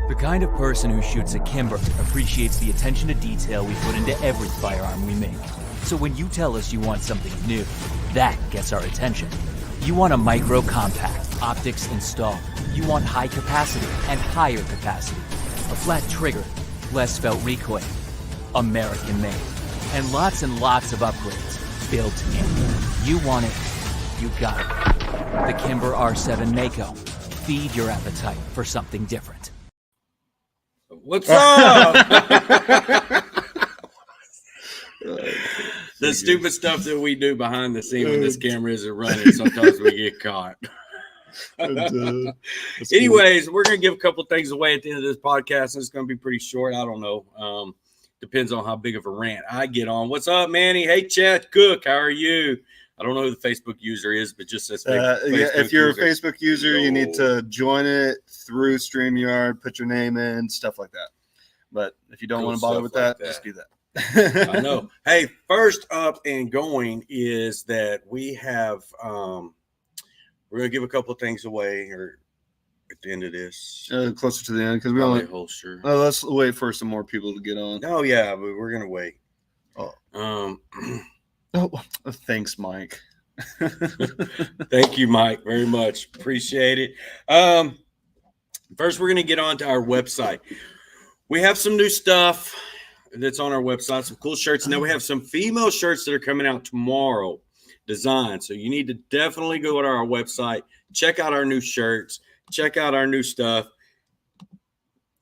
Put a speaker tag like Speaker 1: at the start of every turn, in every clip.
Speaker 1: The kind of person who shoots a Kimber appreciates the attention to detail we put into every firearm we make. So when you tell us you want something new, that gets our attention. You want a micro compact, optics installed. You want high capacity and higher capacity. A flat trigger, less felt recoil. American made. And lots of upgrades built in. You want it, you got it. The Kimber R7 Mako. Feed your appetite for something different.
Speaker 2: What's up? The stupid stuff that we do behind the scene when this camera isn't running, sometimes we get caught. Anyways, we're going to give a couple things away at the end of this podcast, and it's going to be pretty short. I don't know. Depends on how big of a rant I get on. What's up, Manny? Hey, Chad Cook. How are you? I don't know who the Facebook user is, but just says
Speaker 3: if you're a Facebook user, you need to join it through StreamYard, put your name in, stuff like that. But if you don't want to bother with that, just do that.
Speaker 2: I know. Hey, first up and going is that we have we're gonna give a couple of things away or at the end of this.
Speaker 3: Closer to the end because we only
Speaker 2: holster.
Speaker 3: Let's wait for some more people to get on.
Speaker 2: Oh yeah, but we're gonna wait.
Speaker 3: Oh, thanks, Mike.
Speaker 2: Thank you, Mike, very much. Appreciate it. First, we're going to get on to our website. We have some new stuff that's on our website, some cool shirts, and then we have some female shirts that are coming out tomorrow, designed. So you need to definitely go to our website, check out our new shirts, check out our new stuff.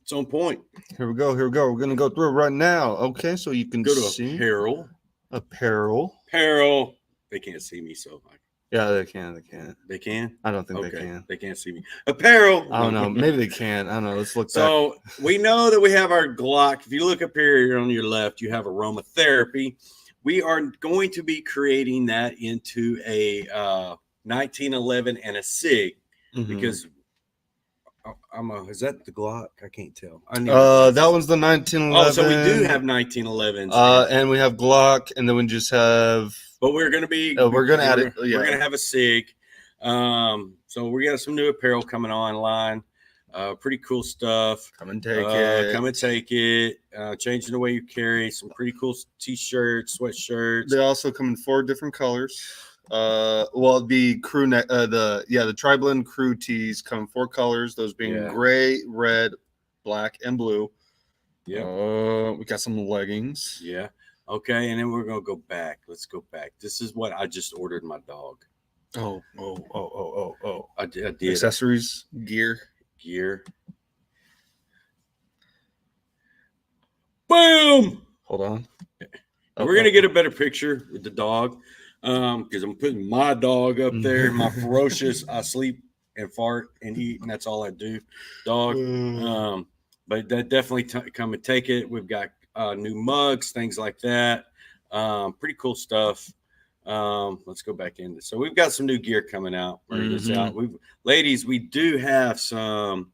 Speaker 2: It's on point.
Speaker 3: Here we go. We're going to go through it right now. Okay, so you can
Speaker 2: go to
Speaker 3: see
Speaker 2: apparel. They can't see me, so
Speaker 3: yeah, they can.
Speaker 2: They can.
Speaker 3: I don't think they can.
Speaker 2: They can't see me. Apparel.
Speaker 3: I don't know. Maybe they can. I don't know. Let's look.
Speaker 2: So we know that we have our Glock. If you look up here on your left, you have aromatherapy. We are going to be creating that into a 1911 and a SIG because. Is that the Glock? I can't tell.
Speaker 3: That one's the 1911.
Speaker 2: Oh, so we do have 1911s.
Speaker 3: And we have Glock, and then we just have.
Speaker 2: But we're going to be.
Speaker 3: We're going to add it. Yeah.
Speaker 2: We're going to have a SIG. So we got some new apparel coming online. Pretty cool stuff.
Speaker 3: Come and take it.
Speaker 2: Come and take it. Changing the way you carry. Some pretty cool t-shirts, sweatshirts.
Speaker 3: They also come in 4 different colors. The crew neck, the tri-blend crew tees come in 4 colors, those being gray, red, black, and blue.
Speaker 2: Yeah.
Speaker 3: We got some leggings.
Speaker 2: Yeah. Okay, and then we're gonna go back. Let's go back. This is what I just ordered my dog.
Speaker 3: Oh.
Speaker 2: I did.
Speaker 3: Accessories, gear.
Speaker 2: Boom.
Speaker 3: Hold on.
Speaker 2: We're gonna get a better picture with the dog. Because I'm putting my dog up there, my ferocious, I sleep and fart and eat, and that's all I do, dog. But that definitely come and take it. We've got new mugs, things like that. Pretty cool stuff. Let's go back in. So we've got some new gear coming out. Ladies, we do have some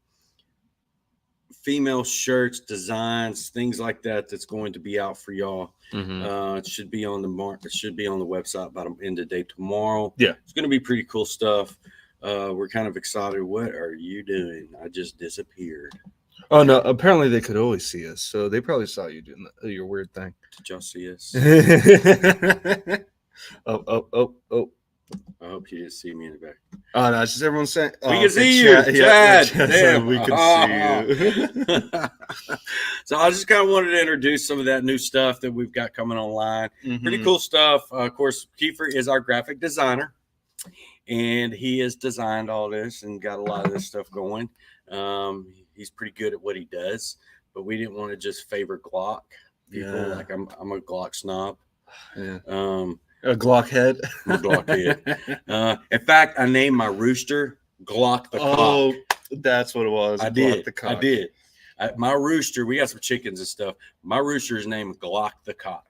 Speaker 2: female shirts, designs, things like that that's going to be out for y'all. It should be on the market. It should be on the website by the end of the day tomorrow.
Speaker 3: Yeah,
Speaker 2: it's going to be pretty cool stuff. We're kind of excited. What are you doing? I just disappeared.
Speaker 3: Oh no! Apparently they could always see us, so they probably saw you doing your weird thing.
Speaker 2: Did y'all see us?
Speaker 3: Oh!
Speaker 2: I hope you didn't see me in the back.
Speaker 3: Oh, no, it's just everyone saying.
Speaker 2: We can see you, Chad. Damn.
Speaker 3: We can see you.
Speaker 2: So I just kind of wanted to introduce some of that new stuff that we've got coming online. Pretty cool stuff. Of course, Keifer is our graphic designer, and he has designed all this and got a lot of this stuff going. He's pretty good at what he does, but we didn't want to just favor Glock people. Like I'm a Glock snob.
Speaker 3: Yeah. A Glock head.
Speaker 2: I'm a Glock head. In fact, I named my rooster Glock the Cock.
Speaker 3: That's what it was.
Speaker 2: I did. My rooster, we got some chickens and stuff. My rooster is named Glock the Cock.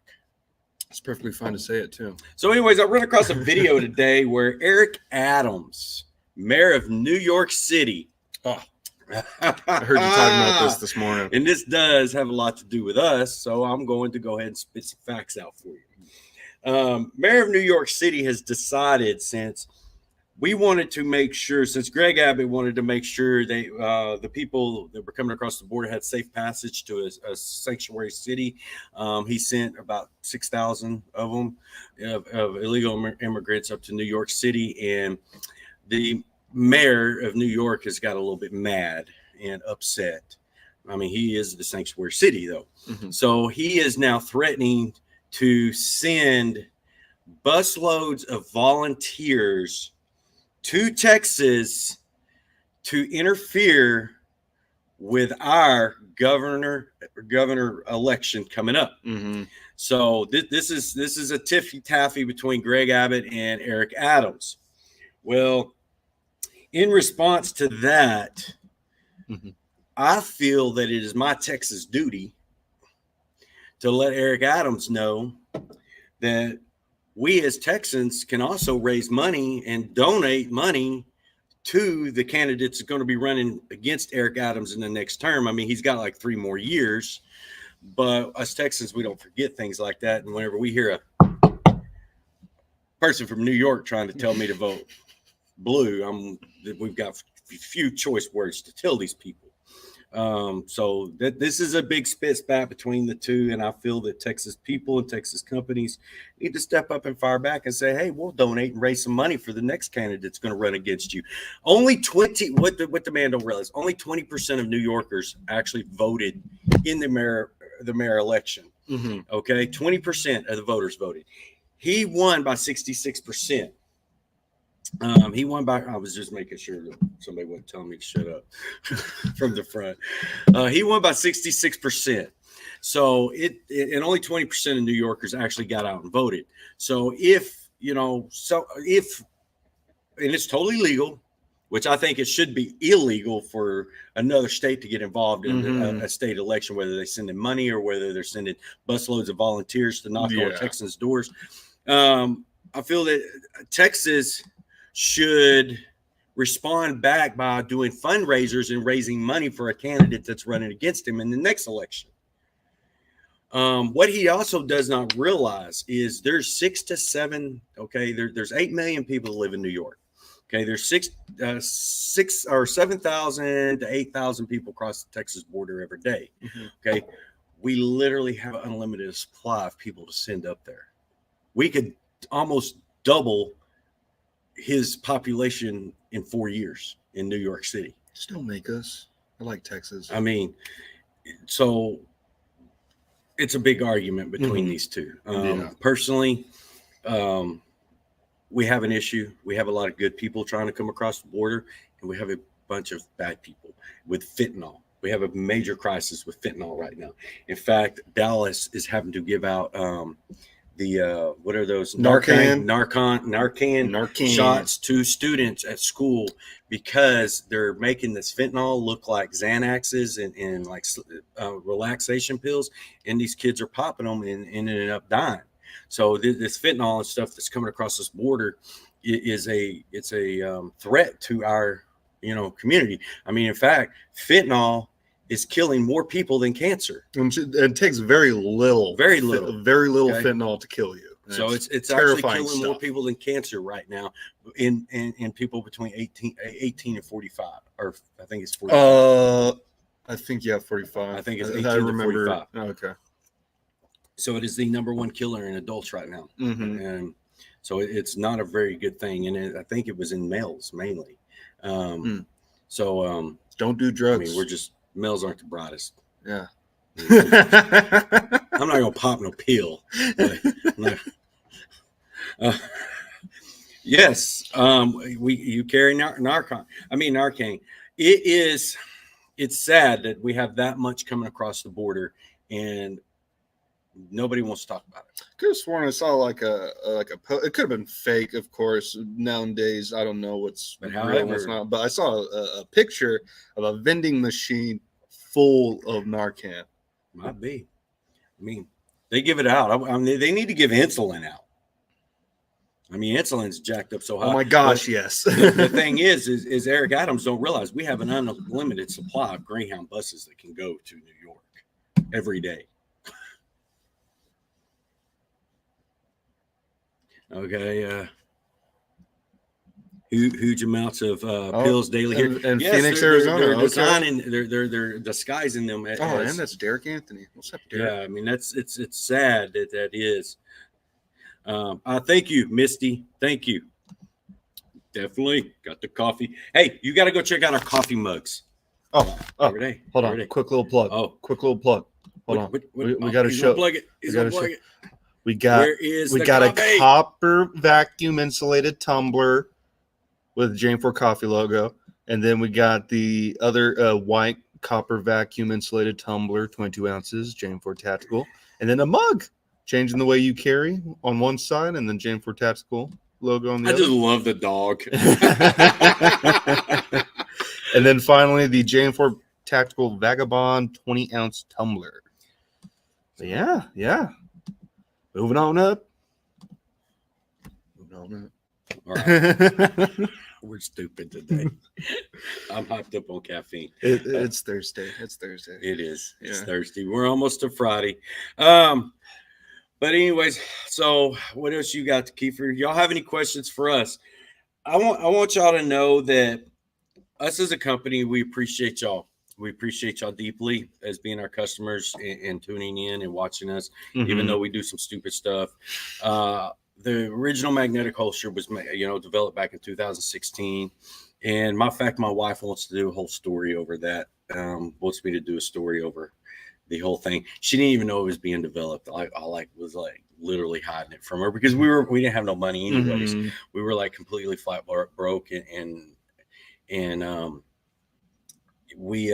Speaker 3: It's perfectly fine to say it too.
Speaker 2: So anyways, I ran across a video today where Eric Adams, mayor of New York City.
Speaker 3: Oh, I heard you talking about this morning.
Speaker 2: And this does have a lot to do with us, so I'm going to go ahead and spit some facts out for you. Mayor of New York City has decided, since Greg Abbott wanted to make sure the people that were coming across the border had safe passage to a sanctuary city. He sent about 6,000 of them, of illegal immigrants up to New York City. And the mayor of New York has got a little bit mad and upset. I mean, he is the sanctuary city, though. So he is now threatening to send busloads of volunteers to Texas to interfere with our governor election coming up. So this is a tiffy taffy between Greg Abbott and Eric Adams. Well, in response to that, I feel that it is my Texas duty to let Eric Adams know that we as Texans can also raise money and donate money to the candidates that are going to be running against Eric Adams in the next term. I mean, he's got like 3 more years, but us Texans, we don't forget things like that. And whenever we hear a person from New York trying to tell me to vote blue, we've got few choice words to tell these people. So this is a big spit spat between the two, and I feel that Texas people and Texas companies need to step up and fire back and say, hey, we'll donate and raise some money for the next candidate that's going to run against you. Only 20, what the man don't realize, only 20% of New Yorkers actually voted in the mayor election. Okay, 20% of the voters voted. He won by 66%. He won by, I was just making sure that somebody wasn't telling me to shut up from the front. He won by 66%. So and only 20% of New Yorkers actually got out and voted. So and it's totally legal, which I think it should be illegal for another state to get involved in a state election, whether they send in money or whether they're sending busloads of volunteers to knock on Texans' doors. I feel that Texas should respond back by doing fundraisers and raising money for a candidate that's running against him in the next election. What he also does not realize is there's 6 to 7. Okay, there's 8 million people that live in New York. Okay, there's 6 or 7,000 to 8,000 people across the Texas border every day. Okay, we literally have an unlimited supply of people to send up there. We could almost double his population in 4 years in New York City.
Speaker 3: Just don't make us. I like Texas.
Speaker 2: I mean, so it's a big argument between these two. Personally, we have an issue. We have a lot of good people trying to come across the border, and we have a bunch of bad people with fentanyl. We have a major crisis with fentanyl right now. In fact, Dallas is having to give out what are those Narcan shots to students at school because they're making this fentanyl look like Xanaxes and like relaxation pills, and these kids are popping them and ending up dying. So this fentanyl and stuff that's coming across this border is a threat to our community. I mean, in fact, fentanyl is killing more people than cancer. And
Speaker 3: it takes very little fentanyl to kill you.
Speaker 2: So it's actually killing more people than cancer right now in people between 18 and 45, or I think it's 45.
Speaker 3: I think 45.
Speaker 2: I think it's 18 to 45.
Speaker 3: Okay.
Speaker 2: So it is the number 1 killer in adults right now. And So it's not a very good thing. And I think it was in males mainly. So
Speaker 3: don't do drugs.
Speaker 2: I mean, males aren't the brightest.
Speaker 3: Yeah.
Speaker 2: I'm not gonna pop no pill. Yes. You carry Narcan. It's sad that we have that much coming across the border and nobody wants to talk about it.
Speaker 3: Could have sworn I saw like a it could have been fake, of course. Nowadays, I don't know what's real and what's not. But I saw a picture of a vending machine full of Narcan.
Speaker 2: Might be. I mean, they give it out. I mean, they need to give insulin out. I mean, insulin's jacked up so high.
Speaker 3: Oh my gosh, yes.
Speaker 2: The thing is Eric Adams don't realize we have an unlimited supply of Greyhound buses that can go to New York every day. Okay. Huge amounts of pills daily here
Speaker 3: in Phoenix, Arizona.
Speaker 2: They're designing, they're disguising them.
Speaker 3: And that's Derek Anthony. What's up, Derek?
Speaker 2: Yeah, I mean it's sad that is. Thank you, Misty. Thank you. Definitely got the coffee. Hey, you got to go check out our coffee mugs.
Speaker 3: Every day. Hold on. Quick little plug. Quick little plug. Hold on. We got to show.
Speaker 2: Plug it. He's gonna plug it.
Speaker 3: We got a copper vacuum insulated tumbler with JM4 Coffee logo, and then we got the other white copper vacuum insulated tumbler, 22 ounces, JM4 Tactical, and then a mug, changing the way you carry on one side, and then JM4 Tactical logo on the other.
Speaker 2: I just love the dog.
Speaker 3: And then finally, the JM4 Tactical Vagabond 20-ounce tumbler. So yeah. Moving on up.
Speaker 2: All right. We're stupid today. I'm hyped up on caffeine.
Speaker 3: It's Thursday.
Speaker 2: It is. It's
Speaker 3: Yeah.
Speaker 2: Thursday. We're almost to Friday. But anyways, so what else you got, Keifer? Y'all have any questions for us? I want y'all to know that us as a company, we appreciate y'all. We appreciate y'all deeply as being our customers and tuning in and watching us, even though we do some stupid stuff. The original magnetic holster was, developed back in 2016. And my wife wants to do a whole story over that. Wants me to do a story over the whole thing. She didn't even know it was being developed. I was literally hiding it from her because we didn't have no money anyways. We were like completely flat broke and we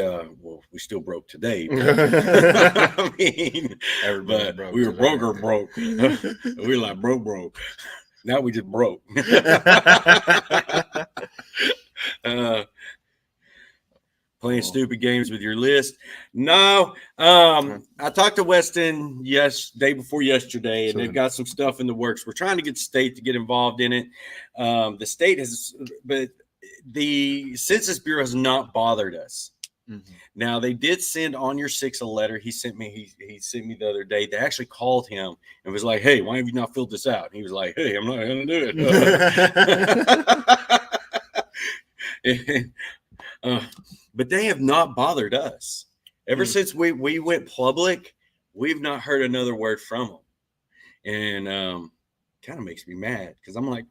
Speaker 2: still broke today. I mean, everybody broke. We were broke. We were like broke. Now we just broke. Playing stupid games with your list. No, I talked to Weston day before yesterday, and they've got some stuff in the works. We're trying to get the state to get involved in it. The state but the Census Bureau has not bothered us. Now they did send On Your Six a letter. He sent me the other day. They actually called him and was like, "Hey, why have you not filled this out?" And he was like, "Hey, I'm not going to do it." But they have not bothered us ever since we went public. We've not heard another word from them, and kind of makes me mad because I'm like,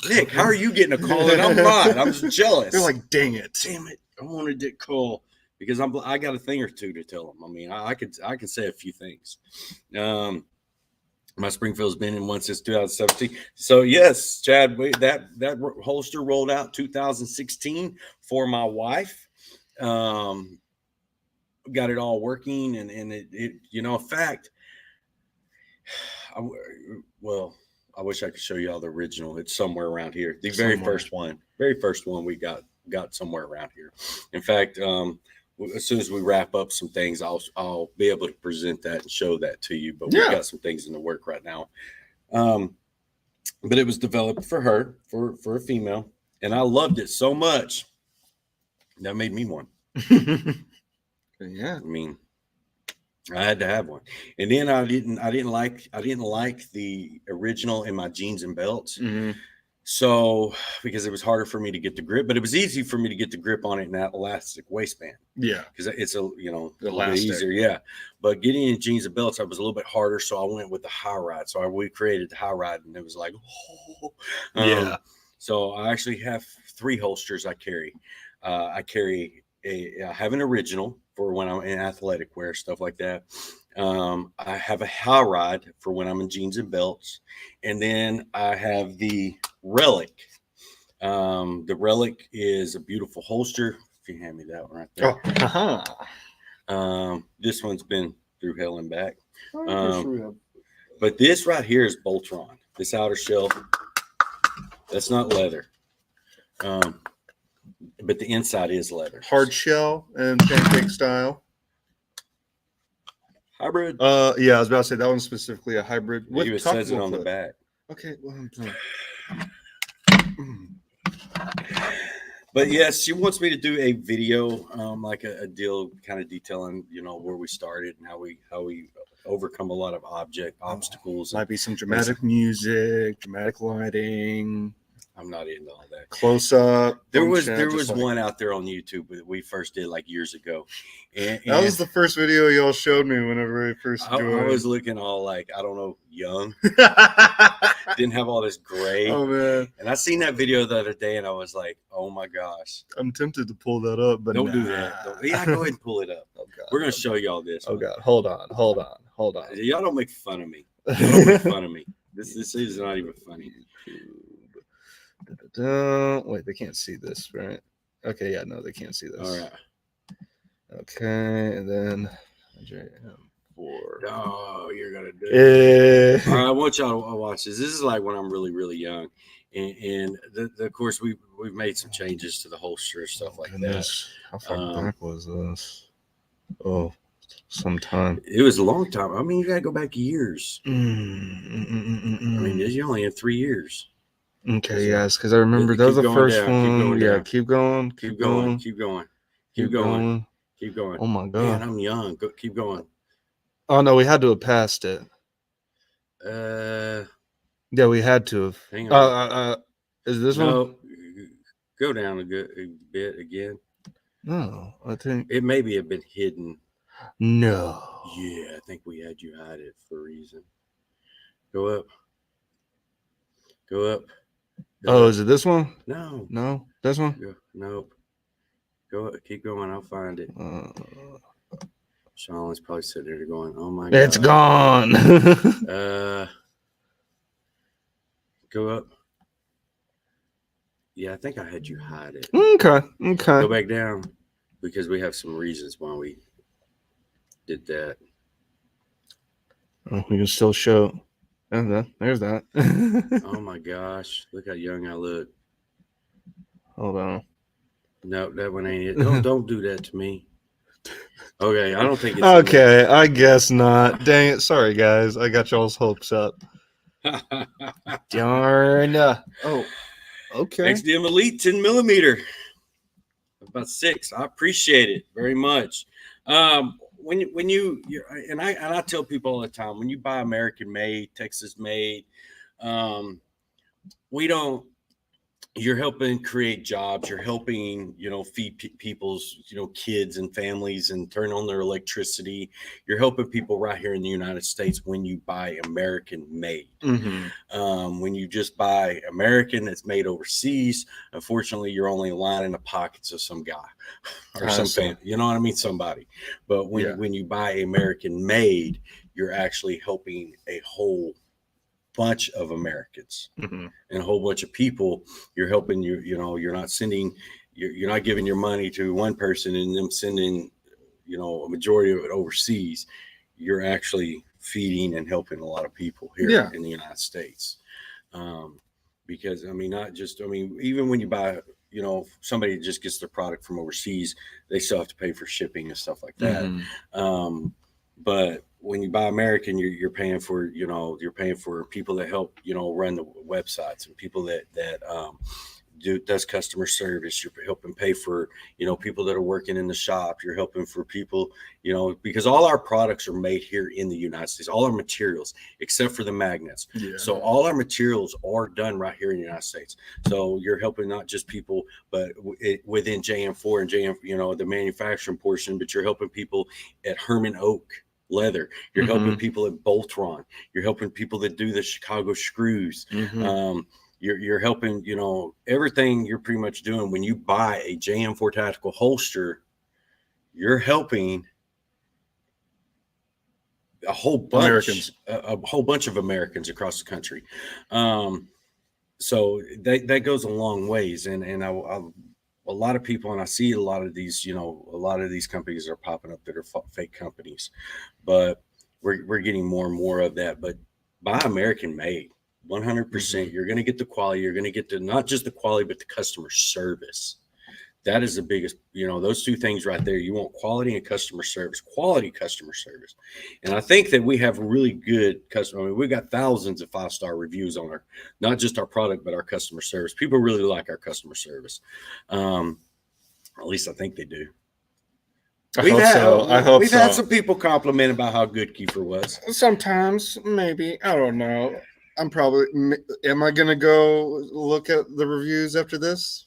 Speaker 2: Nick, how are you getting a call and I'm not? I'm just jealous.
Speaker 3: They're like, dang it,
Speaker 2: I wanted to call because I got a thing or two to tell them. I mean, I can say a few things. My Springfield's been in one since 2017. So yes, Chad, that holster rolled out 2016 for my wife. Got it all working, and it in fact, I wish I could show you all the original. It's somewhere around here. The very first one we got somewhere around here. In fact, as soon as we wrap up some things, I'll be able to present that and show that to you. But we've got some things in the work right now. But it was developed for her, for a female, and I loved it so much that made me one.
Speaker 3: Yeah,
Speaker 2: I mean, I had to have one, and then I didn't like the original in my jeans and belts. So, because it was harder for me to get the grip, but it was easy for me to get the grip on it in that elastic waistband.
Speaker 3: Yeah.
Speaker 2: Because it's a little
Speaker 3: Elastic.
Speaker 2: bit easier. Yeah. But getting in jeans and belts, I was a little bit harder. So I went with the high ride. So we created the high ride, and it was like,
Speaker 3: Yeah.
Speaker 2: So I actually have 3 holsters I carry. I have an original for when I'm in athletic wear, stuff like that. I have a high ride for when I'm in jeans and belts. And then I have the Relic. The Relic is a beautiful holster. If you hand me that one right there. This one's been through hell and back. But this right here is Boltron. This outer shell, that's not leather. But the inside is leather.
Speaker 3: Hard shell and pancake style.
Speaker 2: Hybrid.
Speaker 3: Yeah, I was about to say that one's specifically a hybrid.
Speaker 2: It says it on the back.
Speaker 3: Okay. Well,
Speaker 2: but yes, she wants me to do a video, like a deal, kind of detailing, where we started and how we overcome a lot of obstacles.
Speaker 3: Might be some dramatic music, dramatic lighting.
Speaker 2: I'm not into all that.
Speaker 3: Close up.
Speaker 2: There was one out there on YouTube that we first did like years ago. And
Speaker 3: that was the first video y'all showed me whenever I first joined.
Speaker 2: I was looking all like, I don't know, young. Didn't have all this gray.
Speaker 3: Oh, man.
Speaker 2: And I seen that video the other day, and I was like, oh, my gosh.
Speaker 3: I'm tempted to pull that up, but
Speaker 2: don't do that. Yeah, go ahead and pull it up. Oh, God. We're going to show y'all this.
Speaker 3: Oh, God. Hold on.
Speaker 2: Y'all don't make fun of me. Don't make fun of me. This is not even funny.
Speaker 3: Wait, they can't see this, right? Okay, yeah, no, they can't see this.
Speaker 2: All right.
Speaker 3: Okay, and then JM4.
Speaker 2: Oh, you're gonna do it. All right, I want y'all to watch this. This is like when I'm really, really young, and of course we've made some changes to the holster and stuff like that.
Speaker 3: How far back was this? Oh, some time.
Speaker 2: It was a long time. I mean, you gotta go back years. I mean, you only had 3 years.
Speaker 3: Okay, yes, because I remember that was the first one. Yeah, keep going. Oh my God.
Speaker 2: Man, I'm young. Keep going.
Speaker 3: Oh no, we had to have passed it. Yeah, we had to have.
Speaker 2: Hang on.
Speaker 3: Is this one?
Speaker 2: Go down a bit again.
Speaker 3: No, I think
Speaker 2: it maybe have been hidden.
Speaker 3: No.
Speaker 2: Yeah, I think we had you hide it for a reason. Go up.
Speaker 3: Oh, is it this one?
Speaker 2: No.
Speaker 3: This one?
Speaker 2: Nope. Keep going. I'll find it. Sean's probably sitting there going, "Oh my God,
Speaker 3: it's gone."
Speaker 2: Go up. Yeah, I think I had you hide it.
Speaker 3: Okay.
Speaker 2: Go back down because we have some reasons why we did that.
Speaker 3: Oh, we can still show. There's that.
Speaker 2: Oh my gosh! Look how young I look.
Speaker 3: Hold on.
Speaker 2: No, that one ain't it. Don't do that to me. Okay, I don't think it's
Speaker 3: okay. I guess not. Dang it! Sorry, guys. I got y'all's hopes up. Darn. Oh, okay.
Speaker 2: XDM Elite 10 millimeter. About 6. I appreciate it very much. When you and I tell people all the time, when you buy American made, Texas made, you're helping create jobs. You're helping, feed people's, kids and families and turn on their electricity. You're helping people right here in the United States when you buy American made.
Speaker 3: Mm-hmm.
Speaker 2: When you just buy American that's made overseas, unfortunately, you're only lining the pockets of some guy or some family. You know what I mean? Somebody. But when you buy American made, you're actually helping a whole bunch of Americans and a whole bunch of people. You're helping you're not giving your money to one person and them sending a majority of it overseas. You're actually feeding and helping a lot of people here in the United States. Because even when you buy, somebody just gets their product from overseas, they still have to pay for shipping and stuff like that. But when you buy American, you're paying for, you're paying for people that help, run the websites and people that does customer service. You're helping pay for, people that are working in the shop. You're helping for people, because all our products are made here in the United States, all our materials, except for the magnets.
Speaker 3: Yeah.
Speaker 2: So all our materials are done right here in the United States. So you're helping not just people, but within JM4 and JM, the manufacturing portion, but you're helping people at Herman Oak Leather. You're helping people at Boltron. You're helping people that do the Chicago screws. You're helping, everything you're pretty much doing. When you buy a JM4 Tactical holster, you're helping a whole bunch of Americans across the country. So that goes a long ways. And a lot of people, and I see a lot of these companies are popping up that are fake companies, but we're getting more and more of that. But buy American made. 100%. You're going to get the quality. You're going to get not just the quality, but the customer service. That is the biggest, those two things right there. You want quality and customer service, quality customer service. And I think that we have really good customer. I mean, we've got thousands of 5-star reviews on not just our product, but our customer service. People really like our customer service. At least I think they do. We've had some people compliment about how good Keifer was.
Speaker 3: Sometimes, maybe. I don't know. Am I going to go look at the reviews after this?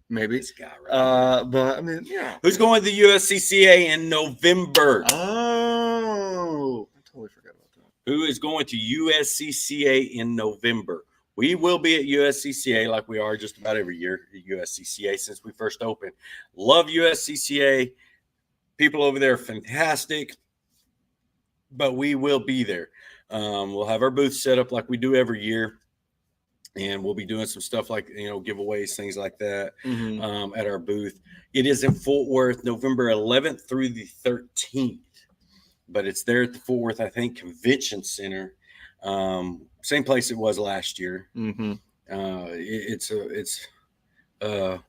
Speaker 3: Maybe.
Speaker 2: This guy right
Speaker 3: but I mean, yeah.
Speaker 2: Who's going to the USCCA in November?
Speaker 3: Oh, I totally forgot about that.
Speaker 2: Who is going to USCCA in November? We will be at USCCA like we are just about every year at USCCA since we first opened. Love USCCA. People over there are fantastic, but we will be there. We'll have our booth set up like we do every year, and we'll be doing some stuff like, giveaways, things like that at our booth. It is in Fort Worth, November 11th through the 13th, but it's there at the Fort Worth, I think, Convention Center. Same place it was last year. It's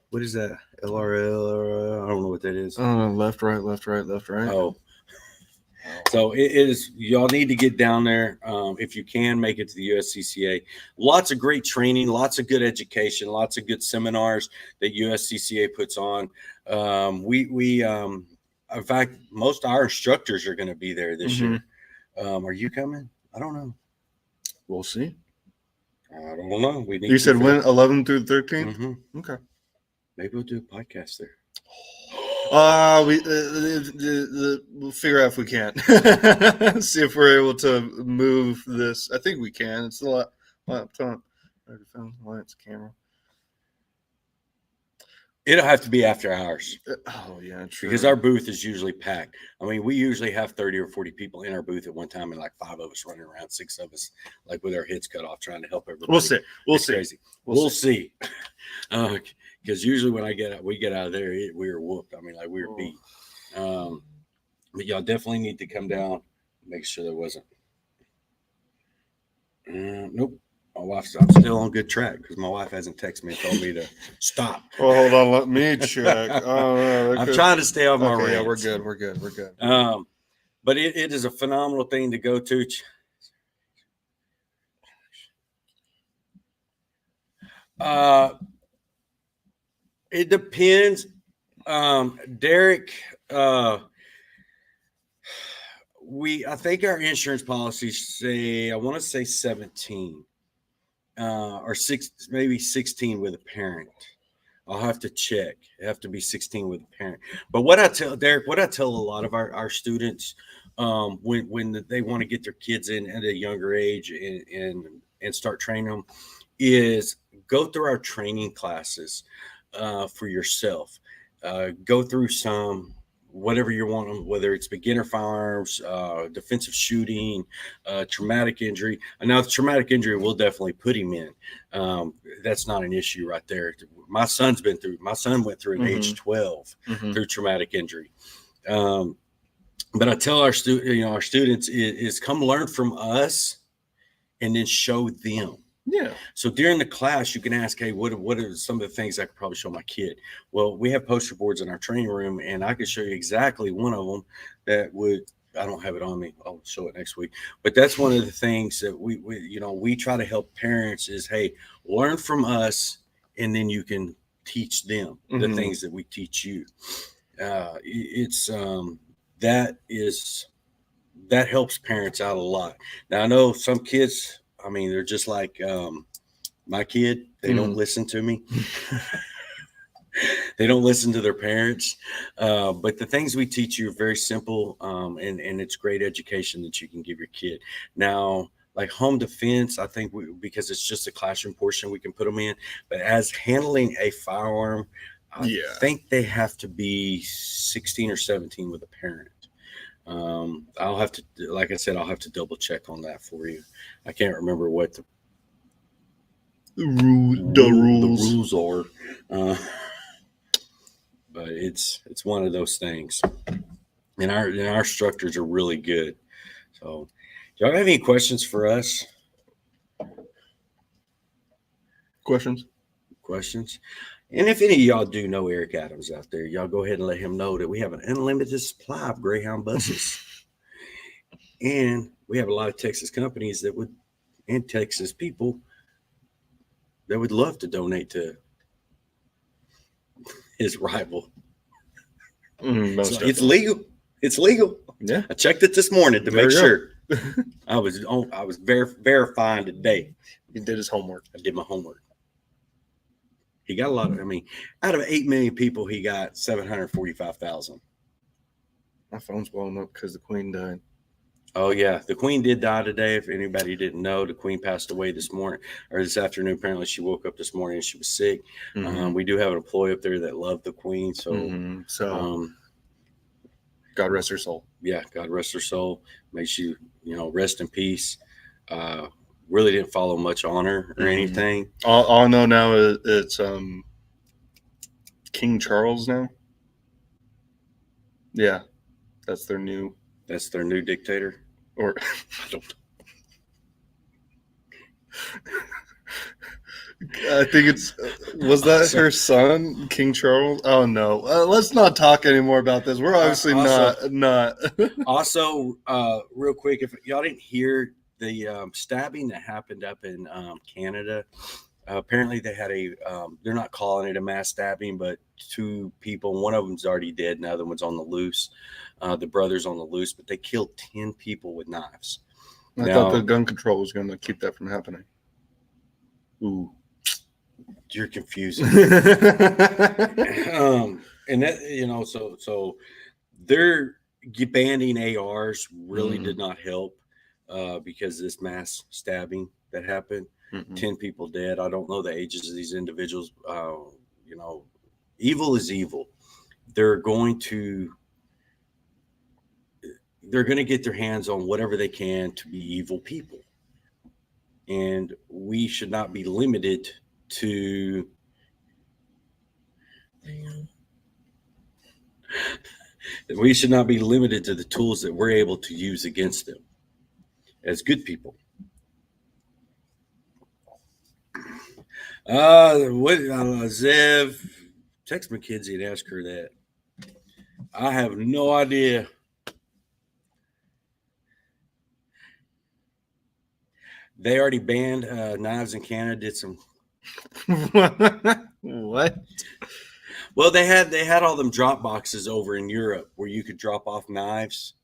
Speaker 2: what is that? LRL? I don't know what that is.
Speaker 3: Left, right.
Speaker 2: Oh. So it is. Y'all need to get down there if you can make it to the USCCA. Lots of great training, lots of good education, lots of good seminars that USCCA puts on. In fact, most of our instructors are going to be there this year. Are you coming? I don't know.
Speaker 3: We'll see.
Speaker 2: I don't know.
Speaker 3: You said when 11 through 13? Okay.
Speaker 2: Maybe we'll do a podcast there.
Speaker 3: We'll figure out if we can. See if we're able to move this. I think we can. It's a laptop. Lights, camera.
Speaker 2: It'll have to be after hours.
Speaker 3: Oh, yeah, true.
Speaker 2: Because our booth is usually packed. I mean, we usually have 30 or 40 people in our booth at one time, and like 5 of us running around, 6 of us like with our heads cut off trying to help everybody.
Speaker 3: We'll see.
Speaker 2: Crazy. We'll see. Because usually when we get out of there, we were whooped. I mean, like we were beat. But y'all definitely need to come down, make sure there wasn't. Nope. I'm still on good track because my wife hasn't texted me and told me to stop.
Speaker 3: Well, hold on. Let me check.
Speaker 2: I'm trying to stay off my rants.
Speaker 3: Yeah, we're good.
Speaker 2: But it is a phenomenal thing to go to. It depends. Derek, I think our insurance policies say, I want to say 17. Or 6, maybe 16 with a parent. I'll have to check. It have to be 16 with a parent. But what I tell Derek, what I tell a lot of our students when they want to get their kids in at a younger age and start training them is go through our training classes for yourself. Go through some, whatever you want, whether it's beginner firearms, defensive shooting, traumatic injury. And now the traumatic injury will definitely put him in. That's not an issue right there. My son went through at age 12 through traumatic injury. But I tell our students is come learn from us and then show them.
Speaker 3: Yeah.
Speaker 2: So during the class, you can ask, hey, what are some of the things I could probably show my kid? Well, we have poster boards in our training room, and I could show you exactly one of them that would, I don't have it on me. I'll show it next week. But that's one of the things that we try to help parents is, hey, learn from us and then you can teach them the things that we teach you. That helps parents out a lot. Now I know some kids, I mean, they're just like my kid. They don't listen to me. They don't listen to their parents. But the things we teach you are very simple, and it's great education that you can give your kid. Now, like home defense, I think because it's just a classroom portion, we can put them in. But as handling a firearm, I think they have to be 16 or 17 with a parent. I'll have to, like I said, I'll have to double check on that for you. I can't remember what the rules are. But it's one of those things, and our instructors are really good. So, do y'all have any questions for us?
Speaker 3: Questions?
Speaker 2: And if any of y'all do know Eric Adams out there, y'all go ahead and let him know that we have an unlimited supply of Greyhound buses, and we have a lot of Texas companies and Texas people that would love to donate to his rival. So it's legal. It's legal.
Speaker 3: Yeah,
Speaker 2: I checked it this morning to make sure. I was verifying today.
Speaker 3: He did his homework.
Speaker 2: I did my homework. He got a lot of. I mean, out of 8 million people, he got 745,000.
Speaker 3: My phone's blowing up because the Queen died.
Speaker 2: Oh yeah, the Queen did die today. If anybody didn't know, the Queen passed away this morning or this afternoon. Apparently, she woke up this morning and she was sick. We do have an employee up there that loved the Queen, so
Speaker 3: God rest her soul.
Speaker 2: Yeah, God rest her soul. May she, rest in peace. Really didn't follow much on her or anything.
Speaker 3: All I know now is it's King Charles now. Yeah, that's their new
Speaker 2: dictator.
Speaker 3: Or
Speaker 2: I don't.
Speaker 3: I think was that her son, King Charles? Oh no, let's not talk anymore about this. We're obviously not.
Speaker 2: Also, real quick, if y'all didn't hear the stabbing that happened up in Canada, apparently they had they're not calling it a mass stabbing, but 2 people, one of them's already dead, and the other one's on the loose. The brother's on the loose, but they killed 10 people with knives.
Speaker 3: I thought the gun control was going to keep that from happening. Ooh.
Speaker 2: You're confusing. And that, so they're banning ARs really did not help because of this mass stabbing that happened. 10 people dead. I don't know the ages of these individuals. Evil is evil. They're going to get their hands on whatever they can to be evil people. And we should not be limited to the tools that we're able to use against them as good people. Zev, text McKenzie and ask her that. I have no idea. They already banned knives in Canada. Did some
Speaker 3: what?
Speaker 2: Well, they had all them drop boxes over in Europe where you could drop off knives.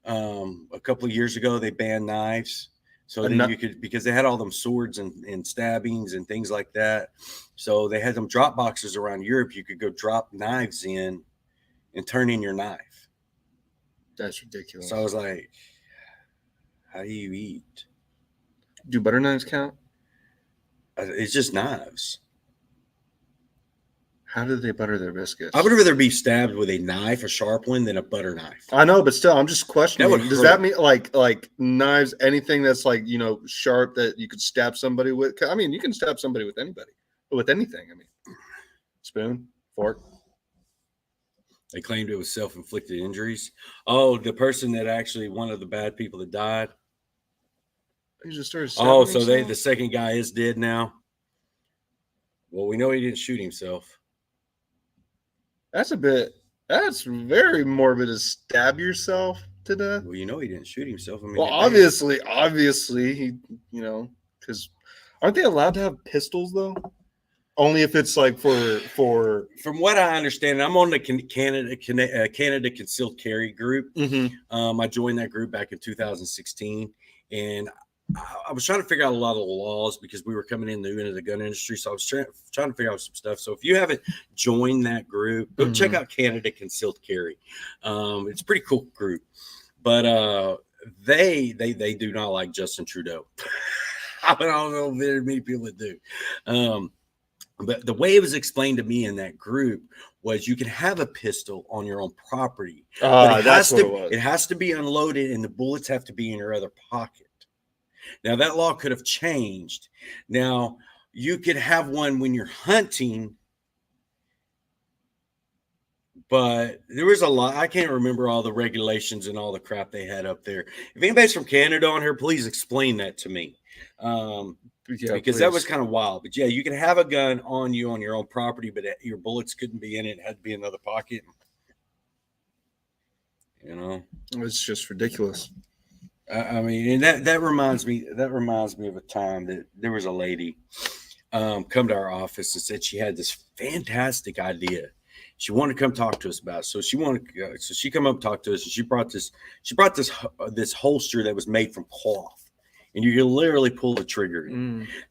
Speaker 2: A couple of years ago, they banned knives. So then you could, because they had all them swords and stabbings and things like that. So they had them drop boxes around Europe. You could go drop knives in and turn in your knife.
Speaker 3: That's ridiculous.
Speaker 2: So I was like, how do you eat?
Speaker 3: Do butter knives count?
Speaker 2: It's just knives.
Speaker 3: How do they butter their biscuits?
Speaker 2: I would rather be stabbed with a knife, a sharp one, than a butter knife.
Speaker 3: I know, but still, I'm just questioning. Does that mean like knives, anything that's like, sharp that you could stab somebody with? I mean, you can stab somebody with anybody, but with anything. I mean, spoon, fork.
Speaker 2: They claimed it was self-inflicted injuries. Oh, the person that actually, one of the bad people that died.
Speaker 3: He just started.
Speaker 2: Oh, so the second guy is dead now. Well, we know he didn't shoot himself.
Speaker 3: That's very morbid to stab yourself to death.
Speaker 2: Well, he didn't shoot himself. I mean,
Speaker 3: well, obviously, he, because aren't they allowed to have pistols though? Only if it's like for.
Speaker 2: From what I understand, I'm on the Canada Concealed Carry group. I joined that group back in 2016, and I was trying to figure out a lot of the laws because we were coming in new into the gun industry. So I was trying to figure out some stuff. So if you haven't joined that group, go check out Canada Concealed Carry. It's a pretty cool group, but they do not like Justin Trudeau. I don't know very many people that do. But the way it was explained to me in that group was you can have a pistol on your own property, but it has to be unloaded and the bullets have to be in your other pocket. Now, that law could have changed. Now, you could have one when you're hunting, but there was a lot. I can't remember all the regulations and all the crap they had up there. If anybody's from Canada on here, please explain that to me. Because that was kind of wild. But yeah, you can have a gun on you on your own property, but your bullets couldn't be in it. It had to be in another pocket. You know,
Speaker 3: it's just ridiculous.
Speaker 2: I mean, and that reminds me of a time that there was a lady come to our office and said she had this fantastic idea. She wanted to come talk to us about it. So she come up and talk to us, and she brought this holster that was made from cloth. And you can literally pull the trigger.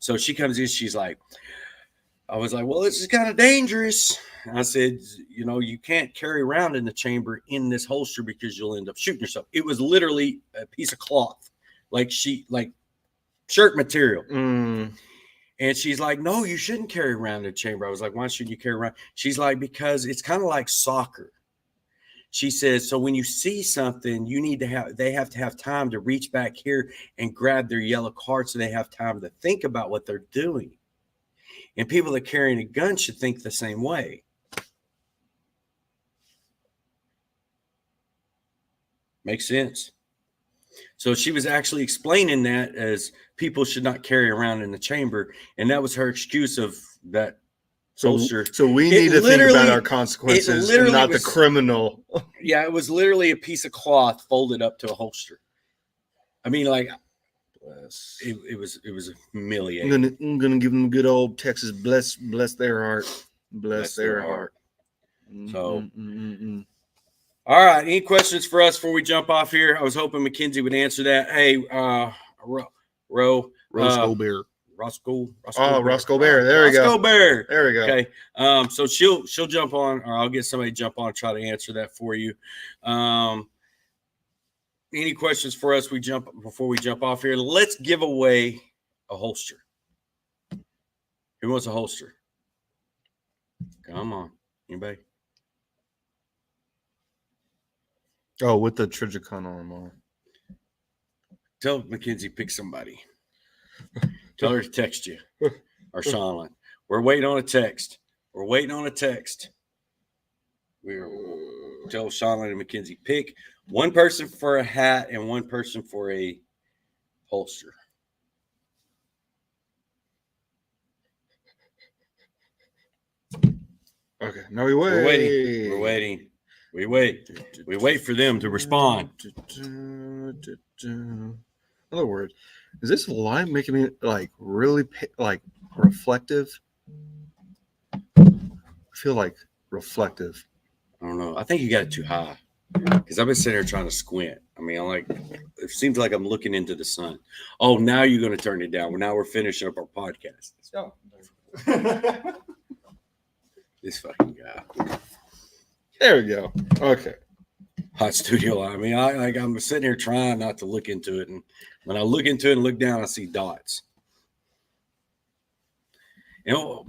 Speaker 2: So she comes in, she's like, I was like, well, this is kind of dangerous. And I said, you know, you can't carry around in the chamber in this holster because you'll end up shooting yourself. It was literally a piece of cloth, like shirt material. And she's like, no, you shouldn't carry around in the chamber. I was like, why shouldn't you carry around? She's like, because it's kind of like soccer. She says, so when you see something, they have to have time to reach back here and grab their yellow card so they have time to think about what they're doing. And people that are carrying a gun should think the same way. Makes sense. So she was actually explaining that as people should not carry around in the chamber. And that was her excuse of that. So we need to think about our consequences and not the criminal. Yeah, it was literally a piece of cloth folded up to a holster. I mean, like, it was humiliating.
Speaker 3: I'm gonna give them a good old Texas bless their heart. Bless their heart.
Speaker 2: So, all right. Any questions for us before we jump off here? I was hoping Mackenzie would answer that. Hey,
Speaker 3: Roscoe Bear.
Speaker 2: Roscoe
Speaker 3: Bear. There we go.
Speaker 2: Roscoe Bear.
Speaker 3: There we go.
Speaker 2: Okay. So she'll jump on, or I'll get somebody to jump on and try to answer that for you. Any questions for us? Before we jump off here. Let's give away a holster. Who wants a holster? Come on, anybody?
Speaker 3: Oh, with the Trigicon arm on.
Speaker 2: Tell Mackenzie pick somebody. Tell her to text you or Sean. We're waiting on a text. We'll tell Sean and Mackenzie pick one person for a hat and one person for a holster.
Speaker 3: Okay. Now we wait.
Speaker 2: We're waiting. We wait for them to respond.
Speaker 3: In other words, is this light making me like really like reflective? I feel like reflective.
Speaker 2: I don't know. I think you got it too high because I've been sitting here trying to squint. I mean, it seems like I'm looking into the sun. Oh, now you're going to turn it down. Well, now we're finishing up our podcast.
Speaker 4: Oh.
Speaker 2: This fucking guy.
Speaker 3: There we go. Okay.
Speaker 2: Hot studio. I mean, I'm sitting here trying not to look into it, and when I look into it and look down, I see dots. You know,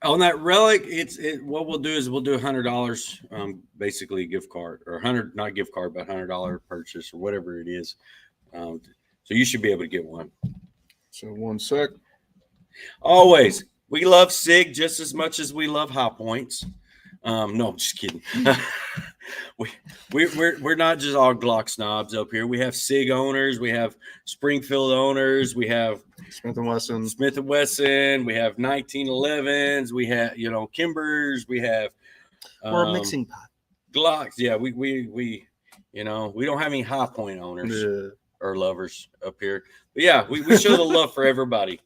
Speaker 2: on that relic, what we'll do is we'll do $100, basically a gift card, or not gift card, but $100 purchase or whatever it is. So you should be able to get one.
Speaker 3: So 1 sec.
Speaker 2: Always, we love SIG just as much as we love High Points. No, I'm just kidding. We're not just all Glock snobs up here. We have SIG owners, we have Springfield owners, we have
Speaker 3: Smith & Wesson,
Speaker 2: we have 1911s, we have Kimbers, we have
Speaker 3: we're a mixing pot.
Speaker 2: Glocks. Yeah, we don't have any High Point owners or lovers up here. But yeah, we show the love for everybody.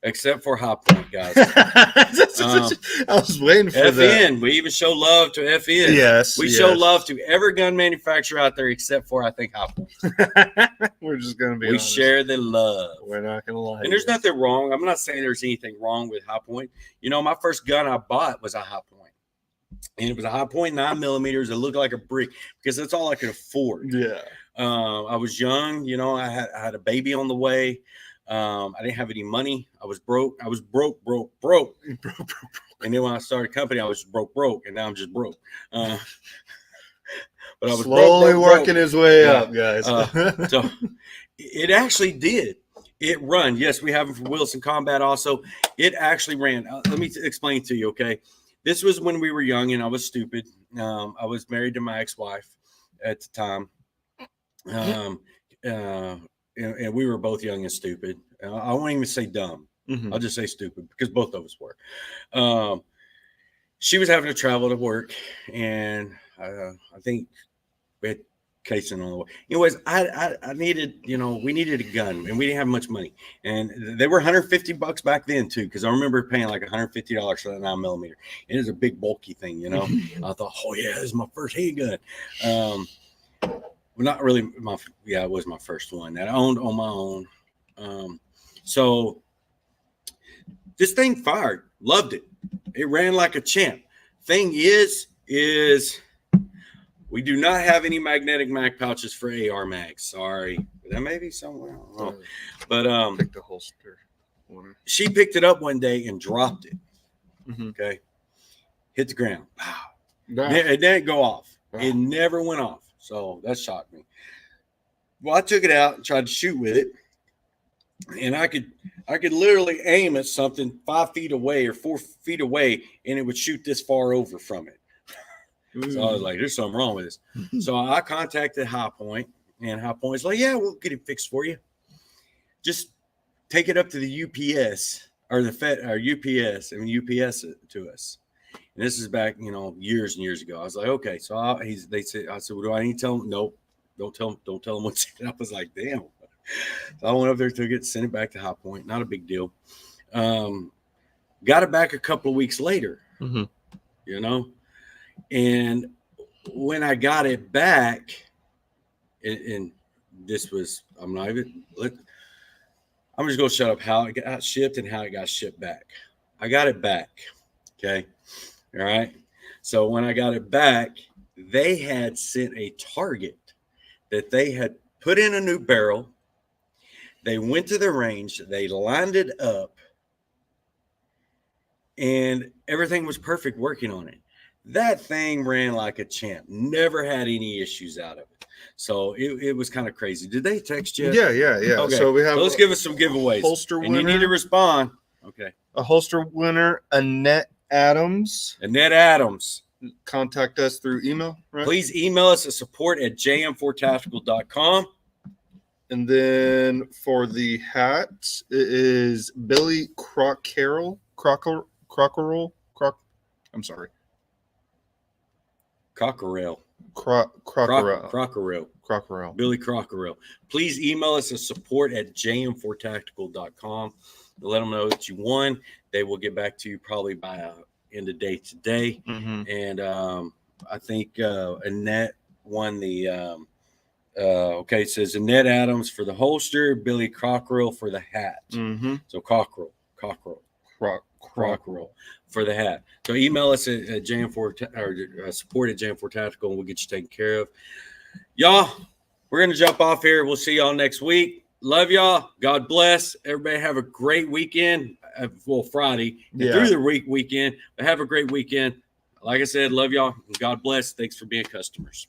Speaker 2: except for High Point, guys.
Speaker 3: I was waiting for that.
Speaker 2: FN. We even show love to FN.
Speaker 3: Yes.
Speaker 2: We show love to every gun manufacturer out there except for, I think, High Point.
Speaker 3: We're just going to be
Speaker 2: We
Speaker 3: honest.
Speaker 2: share the love.
Speaker 3: We're not going to lie.
Speaker 2: And there's nothing wrong. I'm not saying there's anything wrong with High Point. You know, my first gun I bought was a High Point. And it was a High Point 9mm. It looked like a brick because that's all I could afford.
Speaker 3: Yeah.
Speaker 2: I was young. You know, I had a baby on the way. I didn't have any money. I was broke. I was broke. And then when I started a company, I was broke. And now I'm just broke. But I was
Speaker 3: slowly working his way up, guys.
Speaker 2: So it actually did. It run. Yes, we have them for Wilson Combat also. It actually ran. Let me explain to you, okay? This was when we were young and I was stupid. I was married to my ex-wife at the time. And we were both young and stupid. I won't even say dumb.
Speaker 3: Mm-hmm.
Speaker 2: I'll just say stupid because both of us were. She was having to travel to work, and I think we had casing on the way. Anyways, I needed, you know, we needed a gun, and we didn't have much money. And they were $150 back then too, because I remember paying like $150 for that 9mm. It is a big bulky thing, you know. I thought, oh yeah, this is my first handgun. Well, not really it was my first one that I owned on my own. So this thing fired, loved it. It ran like a champ. Thing is we do not have any magnetic mag pouches for AR mags. Sorry. That may be somewhere. I don't know. But
Speaker 3: pick the holster.
Speaker 2: She picked it up one day and dropped it.
Speaker 3: Mm-hmm.
Speaker 2: Okay. Hit the ground.
Speaker 3: Wow.
Speaker 2: It didn't go off.
Speaker 3: Wow.
Speaker 2: It never went off. So that shocked me. Well, I took it out and tried to shoot with it. And I could literally aim at something 5 feet away or 4 feet away, and it would shoot this far over from it. So I was like, there's something wrong with this. So I contacted High Point, and High Point's like, yeah, we'll get it fixed for you. Just take it up to the UPS or the Fed or UPS and UPS it to us. And this is back, you know, years and years ago. I was like, okay. So I said, well, do I need to tell them? Nope. Don't tell them what's in it. I was like, damn. So I went up there, took it, sent it back to High Point. Not a big deal. Got it back a couple of weeks later, you know. And when I got it back, and this was, I'm just going to shut up how it got shipped and how it got shipped back. I got it back. Okay. All right. So when I got it back, they had sent a target that they had put in a new barrel. They went to the range, they lined it up, and everything was perfect working on it. That thing ran like a champ. Never had any issues out of it. So it was kind of crazy. Did they text you?
Speaker 3: Yeah.
Speaker 2: Okay.
Speaker 3: So
Speaker 2: let's give us some giveaways.
Speaker 3: Holster
Speaker 2: and
Speaker 3: winner.
Speaker 2: You need to respond. Okay.
Speaker 3: A holster winner, Annette Adams.
Speaker 2: Annette Adams.
Speaker 3: Contact us through email, right?
Speaker 2: Please email us at support@JM4Tactical.com.
Speaker 3: And then for the hat, it is Billy Crockerell. I'm sorry.
Speaker 2: Crockerell.
Speaker 3: Crockerell.
Speaker 2: Billy Crockerell. Please email us at support@JM4Tactical.com. Let them know that you won. They will get back to you probably by end of day today. And I think Annette won the okay, it says Annette Adams for the holster, Billy Crockerell for the hat. So Crockerell for the hat. So email us at JM4 or support@JM4 Tactical, and we'll get you taken care of. Y'all, we're gonna jump off here. We'll see y'all next week. Love y'all. God bless. Everybody have a great weekend. Well, Friday through the weekend. But have a great weekend. Like I said, love y'all. God bless. Thanks for being customers.